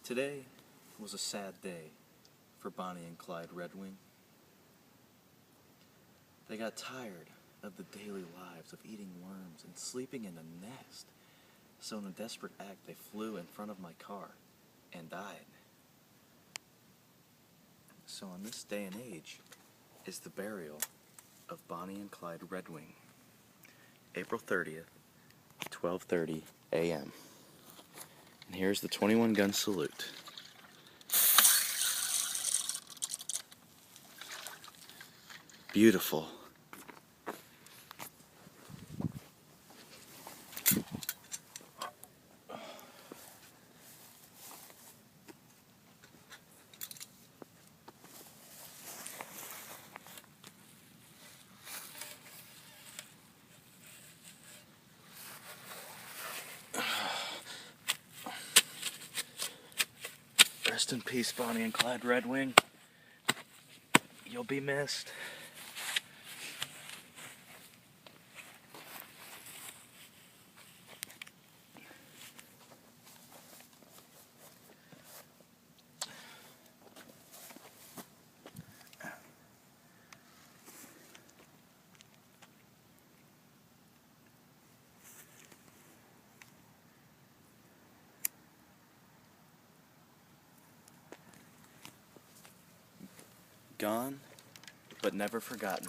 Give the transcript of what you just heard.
Today was a sad day for Bonnie and Clyde Redwing. They got tired of the daily lives of eating worms and sleeping in a nest. So in a desperate act, they flew in front of my car and died. So on this day and age is the burial of Bonnie and Clyde Redwing. April 30th, 12:30 a.m. And here's the 21 gun salute. Beautiful. Rest in peace, Bonnie and Clyde Redwing. You'll be missed. Gone, but never forgotten.